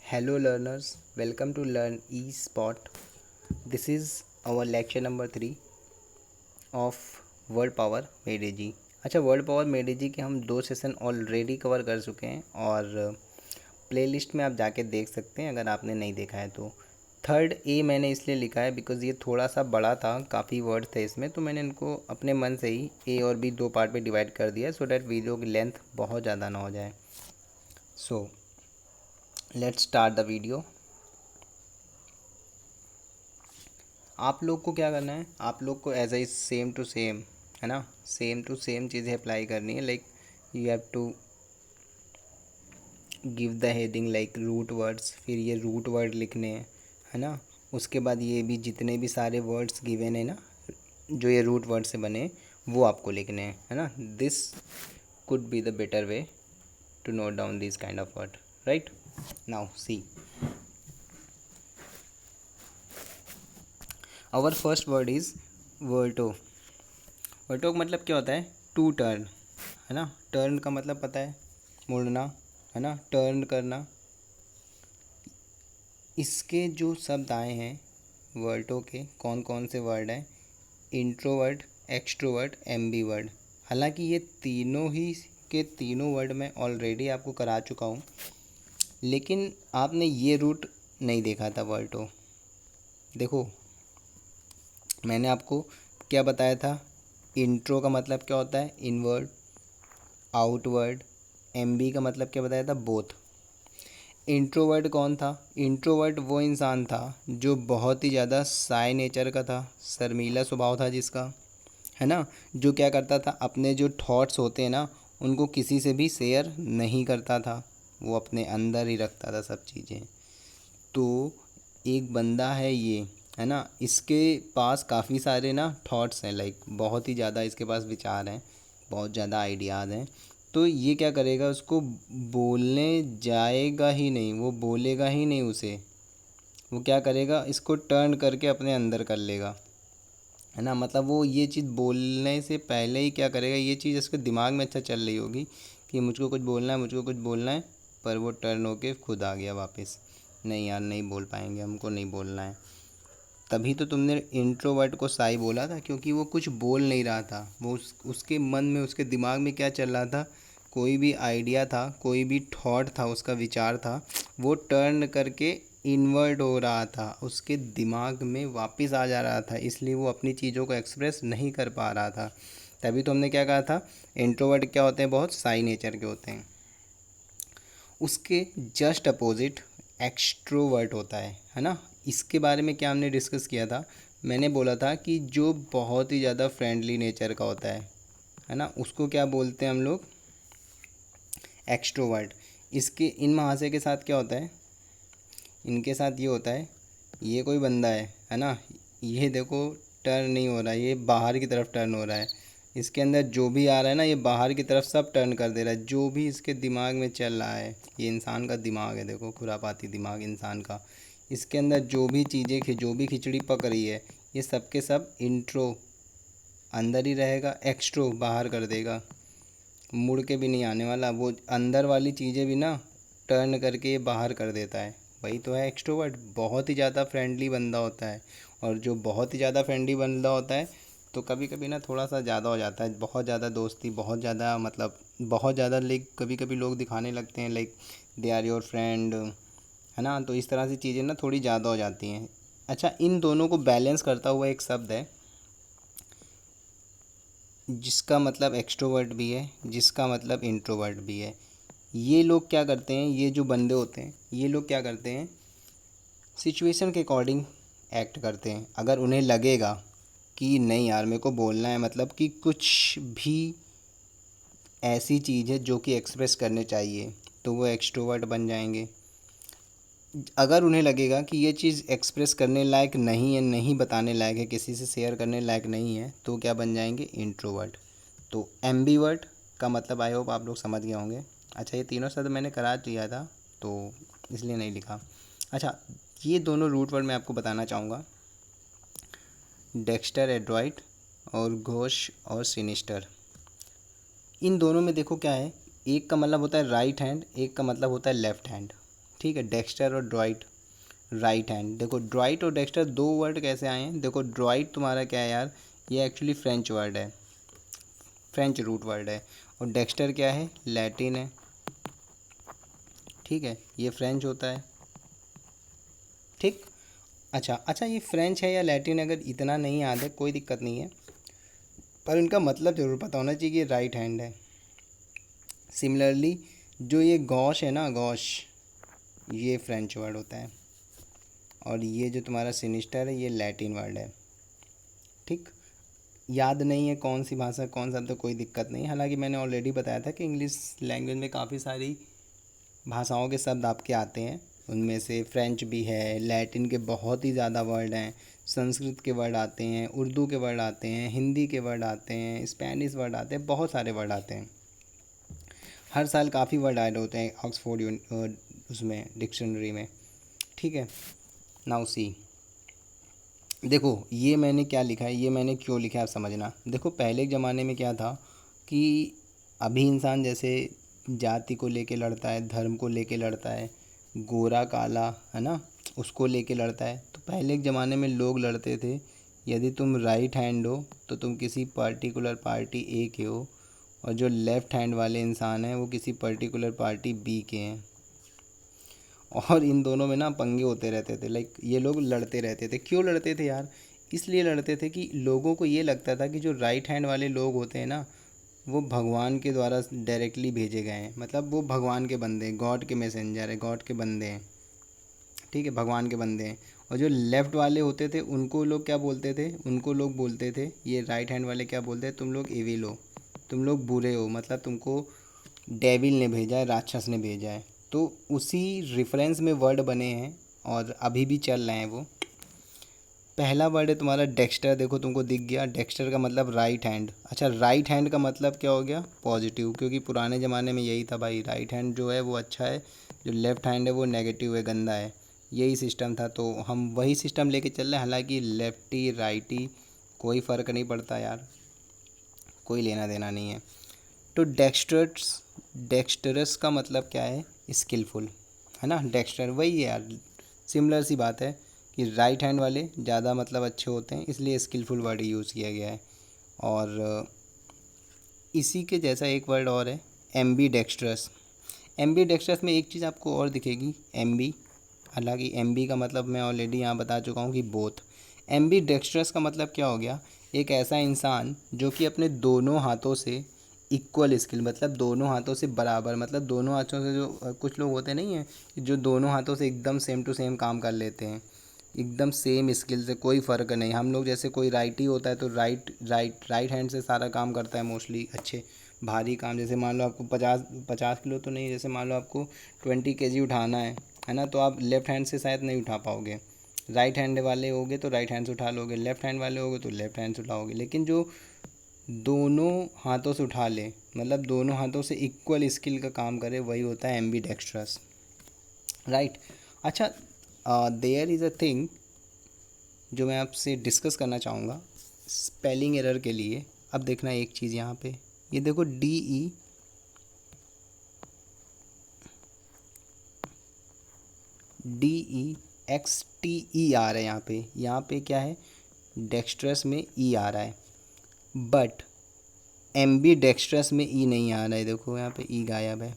Hello learners, welcome to Learn eSpot. This is our lecture number 3 of word power made easy. अच्छा, word power मेडेजी के हम 2 session already cover कर चुके हैं और प्लेलिस्ट में आप जाके देख सकते हैं अगर आपने नहीं देखा है तो। थर्ड ए मैंने इसलिए लिखा है बिकॉज़ ये थोड़ा सा बड़ा था, काफ़ी वर्ड थे इसमें, तो मैंने इनको अपने मन से ही ए और बी 2 पार्ट में डिवाइड कर दिया सो डैट वीडियो की लेंथ बहुत ज़्यादा ना हो जाए। So let's start the video. आप लोग को क्या करना है, आप लोग को as a same to same, है ना, सेम टू सेम चीज़ें अप्लाई करनी है। Like you have to give the heading like root words, फिर ये रूट वर्ड लिखने हैं, है ना। उसके बाद ये भी जितने भी सारे वर्ड्स गिवन है ना, जो ये रूट वर्ड से बने, वो आपको लिखने हैं, है ना। This could be the better way to note down this kind of word, right. Now see our first word is verto. Verto का मतलब क्या होता है? टू टर्न, है ना। टर्न का मतलब पता है, मुड़ना, है ना, टर्न करना। इसके जो शब्द आए हैं वर्टो के, कौन कौन से वर्ड हैं? Introvert, extrovert, ambivert. हालांकि ये तीनों ही के तीनों वर्ड मैं ऑलरेडी आपको करा चुका हूँ, लेकिन आपने ये रूट नहीं देखा था वर्टो। देखो, मैंने आपको क्या बताया था? इंट्रो का मतलब क्या होता है? Inward, outward. एमबी का मतलब क्या बताया था? बोथ। इंट्रोवर्ट कौन था? इंट्रोवर्ट वो इंसान था जो बहुत ही ज़्यादा शाय नेचर का था, शर्मीला स्वभाव था जिसका, है ना, जो क्या करता था, अपने जो थॉट्स होते हैं ना, उनको किसी से भी शेयर नहीं करता था, वो अपने अंदर ही रखता था सब चीज़ें। तो एक बंदा है ये, है ना, इसके पास काफ़ी सारे ना थॉट्स हैं, लाइक बहुत ही ज़्यादा इसके पास विचार हैं, बहुत ज़्यादा आइडियाज़ हैं। तो ये क्या करेगा, उसको बोलने जाएगा ही नहीं, वो बोलेगा ही नहीं उसे, वो क्या करेगा, इसको टर्न करके अपने अंदर कर लेगा, है ना। मतलब वो ये चीज़ बोलने से पहले ही क्या करेगा, ये चीज़ उसके दिमाग में अच्छा चल रही होगी कि मुझको कुछ बोलना है, मुझको कुछ बोलना है, पर वो टर्न होके खुद आ गया वापस, नहीं यार नहीं बोल पाएंगे, हमको नहीं बोलना है। तभी तो तुमने इंट्रोवर्ट को साई बोला था, क्योंकि वो कुछ बोल नहीं रहा था। वो उसके मन में, उसके दिमाग में क्या चल रहा था, कोई भी आइडिया था, कोई भी थॉट था, उसका विचार था, वो टर्न करके इन्वर्ट हो रहा था, उसके दिमाग में वापस आ जा रहा था, इसलिए वो अपनी चीज़ों को एक्सप्रेस नहीं कर पा रहा था। तभी तो हमने क्या कहा था, इंट्रोवर्ट क्या होते हैं, बहुत साई नेचर के होते हैं। उसके जस्ट अपोजिट एक्सट्रोवर्ट होता है ना। इसके बारे में क्या हमने डिस्कस किया था? मैंने बोला था कि जो बहुत ही ज़्यादा फ्रेंडली नेचर का होता है ना, उसको क्या बोलते हैं हम लोग? एक्सट्रोवर्ट। इसके इन महाशय के साथ क्या होता है? इनके साथ ये होता है, ये कोई बंदा है ना, ये देखो टर्न नहीं हो रहा है, ये बाहर की तरफ टर्न हो रहा है, इसके अंदर जो भी आ रहा है ना, ये बाहर की तरफ सब टर्न कर दे रहा है, जो भी इसके दिमाग में चल रहा है। ये इंसान का दिमाग है, देखो खुरापाती दिमाग इंसान का। इसके अंदर जो भी चीज़ें, जो भी खिचड़ी पक रही है, ये सब के सब इंट्रो अंदर ही रहेगा, एक्सट्रो बाहर कर देगा, मुड़ के भी नहीं आने वाला। वो अंदर वाली चीज़ें भी ना टर्न करके ये बाहर कर देता है। वही तो है एक्सट्रोवर्ट, बहुत ही ज़्यादा फ्रेंडली बंदा होता है। और जो बहुत ही ज़्यादा फ्रेंडली बंदा होता है, तो कभी कभी ना थोड़ा सा ज़्यादा हो जाता है, बहुत ज़्यादा दोस्ती, बहुत ज़्यादा मतलब बहुत ज़्यादा, लाइक कभी कभी लोग दिखाने लगते हैं like they are your friend, है ना। तो इस तरह से चीज़ें ना थोड़ी ज़्यादा हो जाती हैं। अच्छा, इन दोनों को बैलेंस करता हुआ एक शब्द है जिसका मतलब एक्सट्रोवर्ट भी है, जिसका मतलब इंट्रोवर्ट भी है। ये लोग क्या करते हैं, ये जो बंदे होते हैं, ये लोग क्या करते हैं, सिचुएशन के अकॉर्डिंग एक्ट करते हैं। अगर उन्हें लगेगा कि नहीं यार मेरे को बोलना है, मतलब कि कुछ भी ऐसी चीज़ है जो कि एक्सप्रेस करने चाहिए, तो वो एक्सट्रोवर्ट बन जाएंगे। अगर उन्हें लगेगा कि ये चीज़ एक्सप्रेस करने लायक नहीं है, नहीं बताने लायक है, किसी से शेयर करने लायक नहीं है, तो क्या बन जाएंगे? इंट्रोवर्ट। तो एम्बीवर्ट का मतलब आई होप आप लोग समझ गए होंगे। अच्छा, ये तीनों शब्द मैंने करा दिया था तो इसलिए नहीं लिखा। अच्छा, ये दोनों रूट वर्ड मैं आपको बताना चाहूँगा, डेक्स्टर एड्रॉइट और घोष और सिनिस्टर। इन दोनों में देखो क्या है, एक का मतलब होता है राइट हैंड, एक का मतलब होता है लेफ्ट हैंड। ठीक है, डेक्स्टर और ड्राइट, राइट हैंड। देखो ड्राइट और डेक्स्टर दो वर्ड कैसे आए हैं, देखो ड्राइट तुम्हारा क्या है यार, ये एक्चुअली फ्रेंच वर्ड है, फ्रेंच रूट वर्ड है, और डेक्स्टर क्या है, लैटिन है, ठीक है, ये फ्रेंच होता है, ठीक। अच्छा अच्छा, ये फ्रेंच है या लैटिन, अगर इतना नहीं याद है कोई दिक्कत नहीं है, पर इनका मतलब ज़रूर पता होना चाहिए कि ये राइट हैंड है। सिमिलरली जो ये गॉश है ना, गॉश, ये फ्रेंच वर्ड होता है, और ये जो तुम्हारा सिनिस्टर है ये लैटिन वर्ड है, ठीक। याद नहीं है कौन सी भाषा कौन सा, तो कोई दिक्कत नहीं, हालांकि मैंने ऑलरेडी बताया था कि इंग्लिश लैंग्वेज में काफ़ी सारी भाषाओं के शब्द आपके आते हैं, उनमें से फ्रेंच भी है, लैटिन के बहुत ही ज़्यादा वर्ड हैं, संस्कृत के वर्ड आते हैं, उर्दू के वर्ड आते हैं, हिंदी के वर्ड आते हैं, स्पेनिश वर्ड आते हैं, बहुत सारे वर्ड आते हैं। हर साल काफ़ी वर्ड ऐड होते हैं ऑक्सफोर्ड उसमें डिक्शनरी में, ठीक है। नाउ सी, देखो ये मैंने क्या लिखा है, ये मैंने क्यों लिखा है आप समझना। देखो पहले के ज़माने में क्या था कि अभी इंसान जैसे जाति को लेके लड़ता है, धर्म को लेके लड़ता है, गोरा काला है ना, उसको लेके लड़ता है, तो पहले के ज़माने में लोग लड़ते थे, यदि तुम राइट हैंड हो तो तुम किसी पर्टिकुलर पार्टी ए के हो, और जो लेफ़्ट हैंड वाले इंसान हैं वो किसी पर्टिकुलर पार्टी बी के हैं, और इन दोनों में ना पंगे होते रहते थे, लाइक ये लोग लड़ते रहते थे। क्यों लड़ते थे यार, इसलिए लड़ते थे कि लोगों को ये लगता था कि जो राइट हैंड वाले लोग होते हैं ना, वो भगवान के द्वारा डायरेक्टली भेजे गए हैं, मतलब वो भगवान के बंदे हैं, गॉड के मैसेंजर है, गॉड के बंदे हैं, ठीक है, भगवान के बंदे हैं। और जो लेफ़्ट वाले होते थे उनको लोग क्या बोलते थे, उनको लोग बोलते थे, ये राइट हैंड वाले क्या बोलते हैं, तुम लोग एविल हो, तुम लोग बुरे हो, मतलब तुमको डेविल ने भेजा है, राक्षस ने भेजा है। तो उसी रेफरेंस में वर्ड बने हैं और अभी भी चल रहे हैं वो। पहला वर्ड है तुम्हारा डेक्स्टर, देखो तुमको दिख गया, डेक्स्टर का मतलब राइट हैंड। अच्छा राइट हैंड का मतलब क्या हो गया, पॉजिटिव, क्योंकि पुराने ज़माने में यही था भाई, राइट हैंड जो है वो अच्छा है, जो लेफ़्ट हैंड है वो नेगेटिव है, गंदा है, यही सिस्टम था। तो हम वही सिस्टम लेके चल रहे हैं, हालांकि लेफ्टी राइटी कोई फ़र्क नहीं पड़ता यार, कोई लेना देना नहीं है। तो डेक्स्टर्स, डेक्स्टरस का मतलब क्या है, स्किलफुल, है ना, डेक्स्टर वही है यार, सिमिलर सी बात है कि राइट हैंड वाले ज़्यादा मतलब अच्छे होते हैं, इसलिए स्किलफुल वर्ड यूज़ किया गया है। और इसी के जैसा एक वर्ड और है, एम्बी डेक्स्ट्रस। एम्बी डेक्स्ट्रस में एक चीज़ आपको और दिखेगी, एम्बी, हालांकि एम्बी का मतलब मैं ऑलरेडी यहाँ बता चुका हूँ कि बोथ। एम्बी डेक्स्ट्रस का मतलब क्या हो गया, एक ऐसा इंसान जो कि अपने दोनों हाथों से इक्वल स्किल, मतलब दोनों हाथों से बराबर, मतलब दोनों हाथों से जो कुछ लोग होते नहीं हैं जो दोनों हाथों से एकदम सेम टू सेम काम कर लेते हैं, एकदम सेम स्किल से, कोई फ़र्क नहीं। हम लोग जैसे कोई राइट ही होता है तो राइट हैंड से सारा काम करता है मोस्टली, अच्छे भारी काम, जैसे मान लो आपको 50 किलो तो नहीं, जैसे मान लो आपको 20 kg उठाना है ना, तो आप लेफ़्ट हैंड से शायद नहीं उठा पाओगे, राइट हैंड वाले होगे तो राइट हैंड से उठा लोगे, लेफ़्ट हैंड वाले होगे तो लेफ़्ट हैंड से उठाओगे, लेकिन जो दोनों हाथों से उठा ले, मतलब दोनों हाथों से इक्वल स्किल का काम करे, वही होता है एम्बी डेक्स्ट्रस, राइट। अच्छा देयर इज़ अ थिंग जो मैं आपसे डिस्कस करना चाहूँगा स्पेलिंग एरर के लिए। अब देखना एक चीज़ यहाँ पे, ये देखो DEXTER है यहाँ पे क्या है, डेक्स्ट्रस में ई आ रहा है, बट एम्बी डेक्स्ट्रस में ई नहीं आ रहा है, देखो यहाँ पे ई गायब है।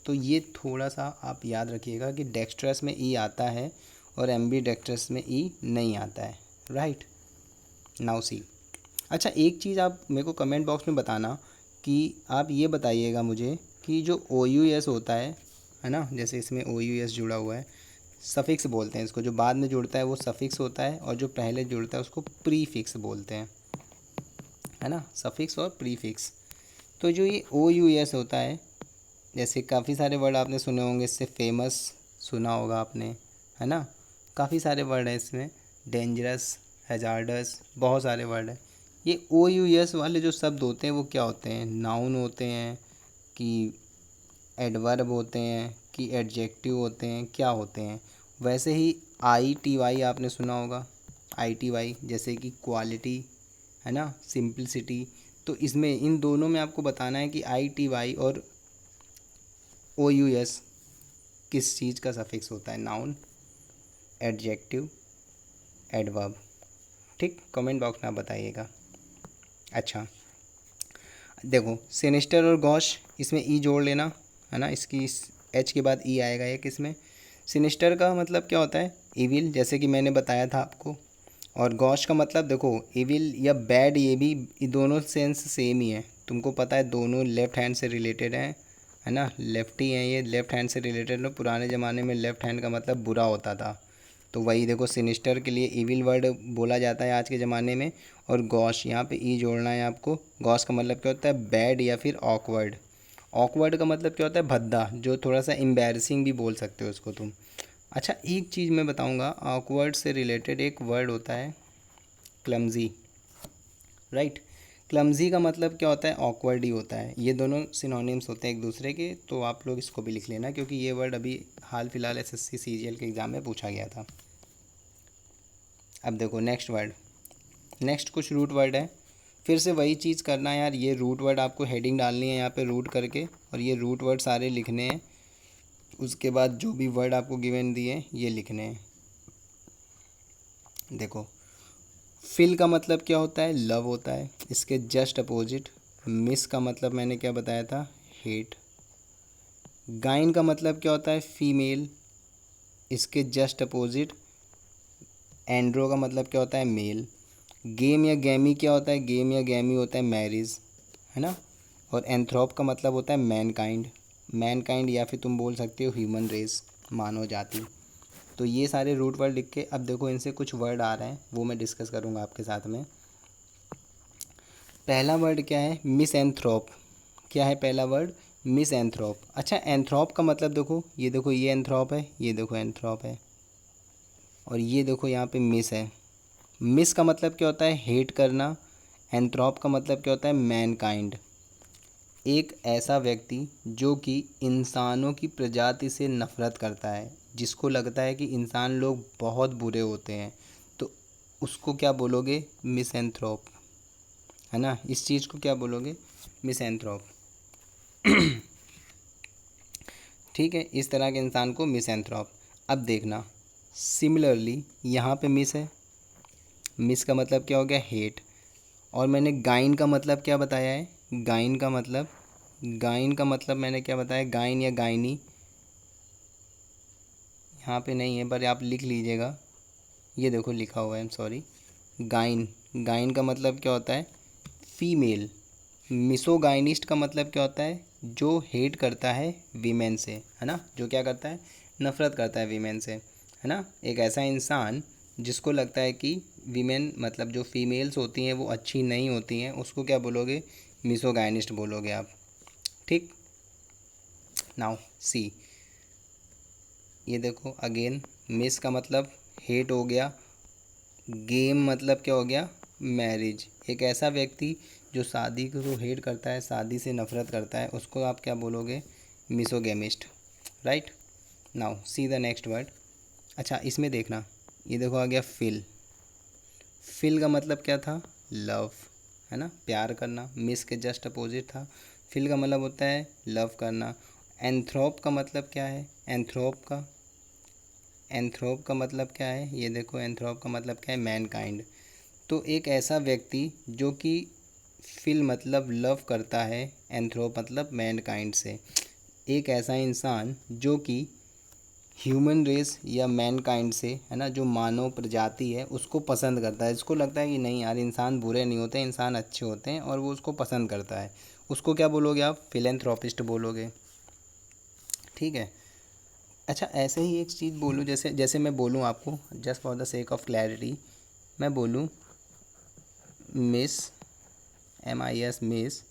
तो ये थोड़ा सा आप याद रखिएगा कि डेक्स्ट्रस में ई आता है और एम्बी डेक्स्ट्रस में ई नहीं आता है, राइट। नाउ सी, अच्छा एक चीज़ आप मेरे को कमेंट बॉक्स में बताना कि आप ये बताइएगा मुझे कि जो OUS होता है ना, जैसे इसमें OUS जुड़ा हुआ है, सफिक्स बोलते हैं इसको, जो बाद में जुड़ता है वो सफिक्स होता है, और जो पहले जुड़ता है उसको प्रीफिक्स बोलते हैं, है ना, सफिक्स और प्रीफिक्स। तो जो ये OUS होता है, जैसे काफ़ी सारे वर्ड आपने सुने होंगे इससे, फेमस सुना होगा आपने, है ना, काफ़ी सारे वर्ड हैं इसमें, डेंजरस, हैजार्डस, बहुत सारे वर्ड हैं। ये OUS वाले जो शब्द होते हैं वो क्या होते हैं, नाउन होते हैं कि एडवर्ब होते हैं कि एडजेक्टिव होते हैं, क्या होते हैं। वैसे ही ITY आपने सुना होगा, ITY जैसे कि क्वालिटी, है ना, सिंपलिसिटी। तो इसमें इन दोनों में आपको बताना है कि ITY और OUS किस चीज़ का सफिक्स होता है, नाउन, एडजेक्टिव, एडवर्ब। ठीक, कमेंट बॉक्स में आप बताइएगा। अच्छा देखो, सिनिस्टर और गॉश, इसमें ई जोड़ लेना है ना, इसकी एच के बाद ई आएगा एक इसमें। सिनिस्टर का मतलब क्या होता है, इविल, जैसे कि मैंने बताया था आपको। और गॉश का मतलब देखो इविल या बैड, ये दोनों सेंस सेम ही है, तुमको पता है दोनों लेफ्ट हैंड से रिलेटेड हैं, है ना, लेफ्टी हैं ये, लेफ्ट हैंड से रिलेटेड है। पुराने ज़माने में लेफ्ट हैंड का मतलब बुरा होता था, तो वही देखो सिनिस्टर के लिए इविल वर्ड बोला जाता है आज के ज़माने में। और गॉश, यहाँ पे ई जोड़ना है आपको। गॉश का मतलब क्या होता है, बैड या फिर ऑकवर्ड। ऑकवर्ड का मतलब क्या होता है, भद्दा, जो थोड़ा सा एम्बैरसिंग भी बोल सकते हो उसको तुम। अच्छा एक चीज़ मैं बताऊँगा, ऑकवर्ड से रिलेटेड एक वर्ड होता है क्लमजी, राइट। क्लमजी का मतलब क्या होता है, ऑकवर्ड ही होता है। ये दोनों सिनोनिम्स होते हैं एक दूसरे के, तो आप लोग इसको भी लिख लेना, क्योंकि ये वर्ड अभी हाल फिलहाल एसएससी सीजीएल के एग्ज़ाम में पूछा गया था। अब देखो नेक्स्ट वर्ड, नेक्स्ट कुछ रूट वर्ड है। फिर से वही चीज़ करना है यार, ये रूट वर्ड आपको हेडिंग डालनी है यहाँ पे रूट करके, और ये रूट वर्ड सारे लिखने हैं। उसके बाद जो भी वर्ड आपको गिवन दिए ये लिखने हैं। देखो फिल का मतलब क्या होता है, लव होता है, इसके जस्ट अपोजिट। मिस का मतलब मैंने क्या बताया था, हेट। गाइन का मतलब क्या होता है, फीमेल, इसके जस्ट अपोजिट। एंड्रो का मतलब क्या होता है, मेल। गेम या गैमी क्या होता है, गेम या गैमी होता है मैरिज, है ना। और एंथ्रोप का मतलब होता है मैनकाइंड, मैनकाइंड या फिर तुम बोल सकते हो ह्यूमन रेस, मानव जाति। तो ये सारे रूट वर्ड लिख के, अब देखो इनसे कुछ वर्ड आ रहे हैं वो मैं डिस्कस करूँगा आपके साथ में। पहला वर्ड क्या है, मिसएंथ्रोप। क्या है पहला वर्ड, मिसएंथ्रोप। अच्छा एंथ्रोप का मतलब देखो, ये एंथ्रोप है, ये देखो एंथ्रोप है, और ये देखो यहाँ पे मिस है। मिस का मतलब क्या होता है, हेट करना। एंथ्रोप का मतलब क्या होता है, मैनकाइंड, एक ऐसा व्यक्ति जो कि इंसानों की प्रजाति से नफ़रत करता है, जिसको लगता है कि इंसान लोग बहुत बुरे होते हैं, तो उसको क्या बोलोगे, मिसएंथ्रोप, है ना। इस चीज़ को क्या बोलोगे, मिसएंथ्रोप। ठीक है, इस तरह के इंसान को मिसएंथ्रोप। अब देखना सिमिलरली यहाँ पे मिस है, मिस का मतलब क्या हो गया, हेट। और मैंने गाइन का मतलब क्या बताया है, गाइन का मतलब मैंने क्या बताया, गाइन या गाइनी, यहाँ पे नहीं है पर आप लिख लीजिएगा, ये देखो लिखा हुआ है, सॉरी। गाइन, गाइन का मतलब क्या होता है, फीमेल। मिसोगाइनिस्ट का मतलब क्या होता है, जो हेट करता है वीमेन से, है ना, जो क्या करता है, नफ़रत करता है वीमेन से, है ना। एक ऐसा इंसान जिसको लगता है कि वीमेन मतलब जो फीमेल्स होती हैं वो अच्छी नहीं होती हैं, उसको क्या बोलोगे, मिसोगाइनिस्ट बोलोगे आप। ठीक, नाउ सी, ये देखो अगेन, मिस का मतलब हेट हो गया, गेम मतलब क्या हो गया, मैरिज। एक ऐसा व्यक्ति जो शादी को हेट करता है, शादी से नफ़रत करता है, उसको आप क्या बोलोगे, misogamist, right. Now see the next word. अच्छा इसमें देखना, ये देखो आ गया फिल। फिल का मतलब क्या था, लव, है ना, प्यार करना। मिस के जस्ट अपोजिट था। फिल का मतलब होता है लव करना। एंथ्रोप का मतलब क्या है, एंथ्रोप का मतलब क्या है, ये देखो एंथ्रोप का मतलब क्या है, मैनकाइंड। तो एक ऐसा व्यक्ति जो कि फिल मतलब लव करता है, एंथ्रोप मतलब मैनकाइंड से, एक ऐसा इंसान जो कि ह्यूमन रेस या मैनकाइंड से, है ना, जो मानव प्रजाति है उसको पसंद करता है, इसको लगता है कि नहीं यार इंसान बुरे नहीं होते, इंसान अच्छे होते हैं, और वो उसको पसंद करता है, उसको क्या बोलोगे आप, फिलेंथ्रोपिस्ट बोलोगे। ठीक है। अच्छा ऐसे ही एक चीज़ बोलूँ, जैसे जैसे मैं बोलूँ आपको, just for the sake of clarity, मैं बोलूँ मिस, MIS, मिस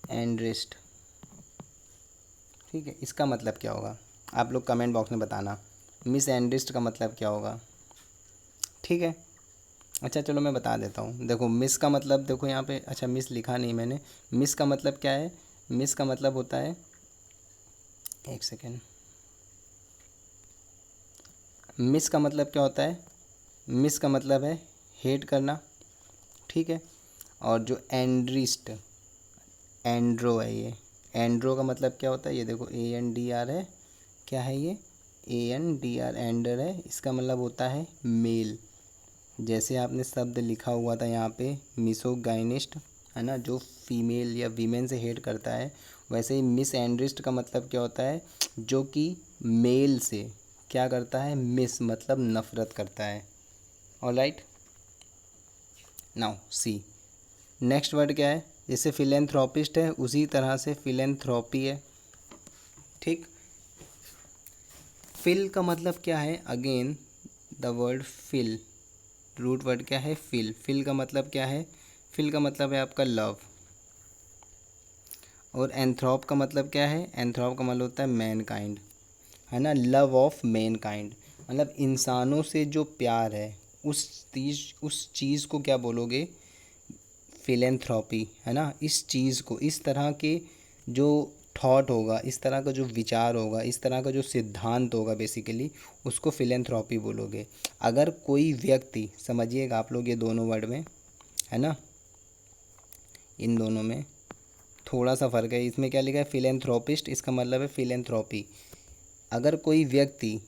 एंड्रिस्ट। ठीक है, इसका मतलब क्या होगा, आप लोग कमेंट बॉक्स में बताना, मिस एंड्रिस्ट का मतलब क्या होगा। ठीक है। अच्छा चलो मैं बता देता हूँ, देखो मिस का मतलब देखो यहाँ पे, अच्छा मिस लिखा नहीं मैंने। मिस का मतलब क्या है, मिस का मतलब होता है, एक सेकेंड, मिस का मतलब क्या होता है, मिस का मतलब है हेट करना। ठीक है। और जो एंड्रिस्ट, एंड्रो है ये, एंड्रो का मतलब क्या होता है, ये देखो ANDR है, क्या है ये, ANDR, एंडर है, इसका मतलब होता है मेल। जैसे आपने शब्द लिखा हुआ था यहाँ पे मिसोगाइनिस्ट, है ना, जो फीमेल या वीमेन से हेट करता है, वैसे ही मिस एंड्रिस्ट का मतलब क्या होता है, जो कि मेल से क्या करता है, मिस मतलब नफ़रत करता है। Alright, now see next word क्या है, जैसे फिलेंथ्रोपिस्ट है उसी तरह से फिलेंथ्रोपी है। ठीक, फिल का मतलब क्या है, again the word fill, root word क्या है, फिल। फिल का मतलब क्या है, फिल का मतलब है आपका लव। और एंथ्रोप का मतलब क्या है, एंथ्रोप का मतलब होता है मैन काइंड, है ना, लव ऑफ मैन काइंड, मतलब इंसानों से जो प्यार है उस चीज़ को क्या बोलोगे, फिलेंथ्रोपी, है ना। इस चीज़ को, इस तरह के जो थॉट होगा, इस तरह का जो विचार होगा, इस तरह का जो सिद्धांत होगा बेसिकली, उसको फिलेंथ्रोपी बोलोगे। अगर कोई व्यक्ति, समझिएगा आप लोग ये दोनों वर्ड में, है ना, इन दोनों में थोड़ा सा फ़र्क है। इसमें क्या लिखा है, फिलेंथ्रोपिस्ट, इसका मतलब है फिलेंथ्रोपी। अगर कोई व्यक्ति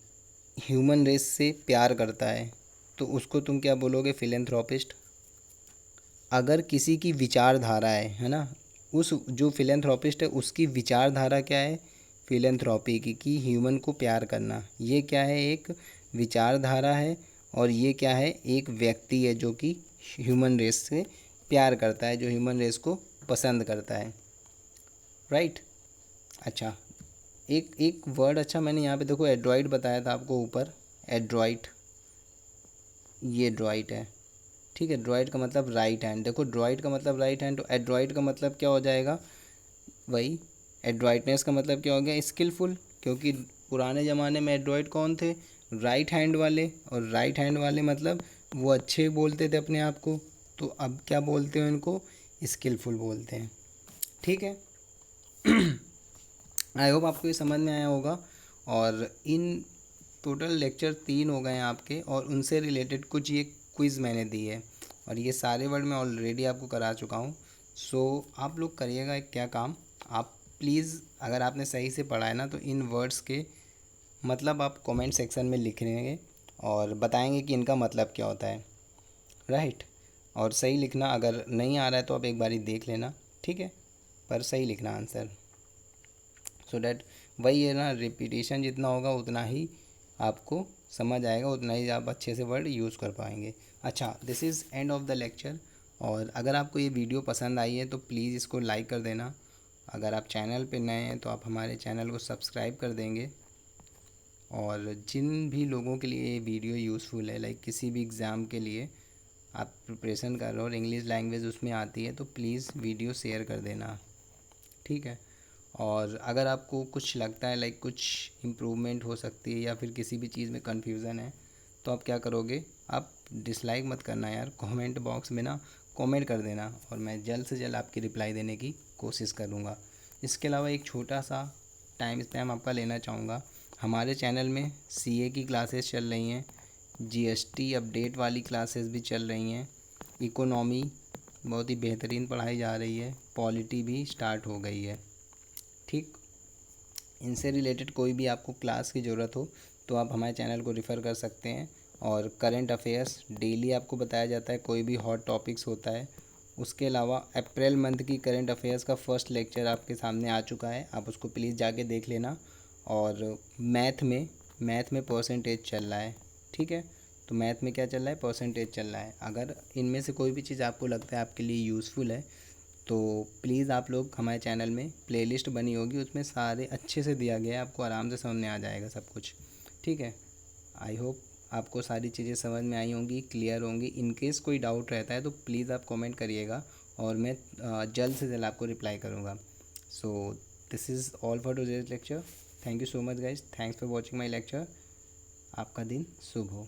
ह्यूमन रेस से प्यार करता है तो उसको तुम क्या बोलोगे, फिलेंथ्रोपिस्ट। अगर किसी की विचारधारा है ना, उस जो फिलेंथ्रोपिस्ट है उसकी विचारधारा क्या है, फिलेंथ्रोपी की, कि ह्यूमन को प्यार करना, ये क्या है, एक विचारधारा है। और ये क्या है, एक व्यक्ति है जो कि ह्यूमन रेस से प्यार करता है, जो ह्यूमन रेस को पसंद करता है। राइट, अच्छा, एक एक वर्ड, अच्छा मैंने यहाँ पे देखो एड्रॉइड बताया था आपको ऊपर, एड्रॉइड, ये ड्रॉइड है, ठीक है। ड्रॉइड का मतलब राइट हैंड, देखो ड्रॉइड का मतलब राइट हैंड, तो एड्रॉइड का मतलब क्या हो जाएगा, वही एड्रॉइटनेस का मतलब क्या हो गया, स्किलफुल। क्योंकि पुराने ज़माने में एड्रॉइड कौन थे, राइट हैंड वाले, और राइट हैंड वाले मतलब वो अच्छे बोलते थे अपने आप को, तो अब क्या बोलते हैं उनको, स्किलफुल बोलते हैं। ठीक है, आई होप आपको ये समझ में आया होगा। और इन टोटल लेक्चर 3 हो गए हैं आपके, और उनसे रिलेटेड कुछ ये क्विज़ मैंने दी है, और ये सारे वर्ड मैं ऑलरेडी आपको करा चुका हूँ। सो आप लोग करिएगा एक क्या काम, आप प्लीज़, अगर आपने सही से पढ़ा है ना, तो इन वर्ड्स के मतलब आप कमेंट सेक्शन में लिख लेंगे और बताएंगे कि इनका मतलब क्या होता है। राइट, और सही लिखना, अगर नहीं आ रहा है तो आप एक बारी देख लेना, ठीक है, पर सही लिखना आंसर, सो डैट वही है ना, रिपीटेशन जितना होगा उतना ही आपको समझ आएगा, उतना ही आप अच्छे से वर्ड यूज़ कर पाएंगे। अच्छा, this is end of the lecture. और अगर आपको ये वीडियो पसंद आई है तो प्लीज़ इसको लाइक कर देना। अगर आप चैनल पे नए हैं तो आप हमारे चैनल को सब्सक्राइब कर देंगे। और जिन भी लोगों के लिए ये वीडियो यूज़फुल है, लाइक किसी भी एग्ज़ाम के लिए आप प्रिपरेशन कर रहे हो और इंग्लिश लैंग्वेज उसमें आती है, तो प्लीज़ वीडियो शेयर कर देना, ठीक है। और अगर आपको कुछ लगता है लाइक कुछ इम्प्रूवमेंट हो सकती है, या फिर किसी भी चीज़ में कन्फ्यूज़न है, तो आप क्या करोगे, आप डिसलाइक मत करना यार, कमेंट बॉक्स में ना कमेंट कर देना, और मैं जल्द से जल्द आपकी रिप्लाई देने की कोशिश करूँगा। इसके अलावा एक छोटा सा टाइम स्पैम आपका लेना चाहूँगा। हमारे चैनल में CA की क्लासेस चल रही हैं, GST अपडेट वाली क्लासेस भी चल रही हैं, इकोनॉमी बहुत ही बेहतरीन पढ़ाई जा रही है, पॉलिटी भी स्टार्ट हो गई है, ठीक। इनसे रिलेटेड कोई भी आपको क्लास की ज़रूरत हो तो आप हमारे चैनल को रेफ़र कर सकते हैं। और करंट अफेयर्स डेली आपको बताया जाता है, कोई भी हॉट टॉपिक्स होता है। उसके अलावा अप्रैल मंथ की करंट अफेयर्स का फर्स्ट लेक्चर आपके सामने आ चुका है, आप उसको प्लीज़ जाके देख लेना। और मैथ में परसेंटेज चल रहा है, ठीक है। तो मैथ में क्या चल रहा है, परसेंटेज चल रहा है। अगर इनमें से कोई भी चीज़ आपको लगता है आपके लिए यूज़फुल है, तो प्लीज़ आप लोग, हमारे चैनल में प्लेलिस्ट बनी होगी, उसमें सारे अच्छे से दिया गया है, आपको आराम से समझ में आ जाएगा सब कुछ, ठीक है। आई होप आपको सारी चीज़ें समझ में आई होंगी, क्लियर होंगी। इन केस कोई डाउट रहता है तो प्लीज़ आप कमेंट करिएगा, और मैं जल्द से जल्द आपको रिप्लाई करूँगा। So this is all for today's lecture. Thank you so much guys, thanks for watching my lecture. आपका दिन शुभ हो।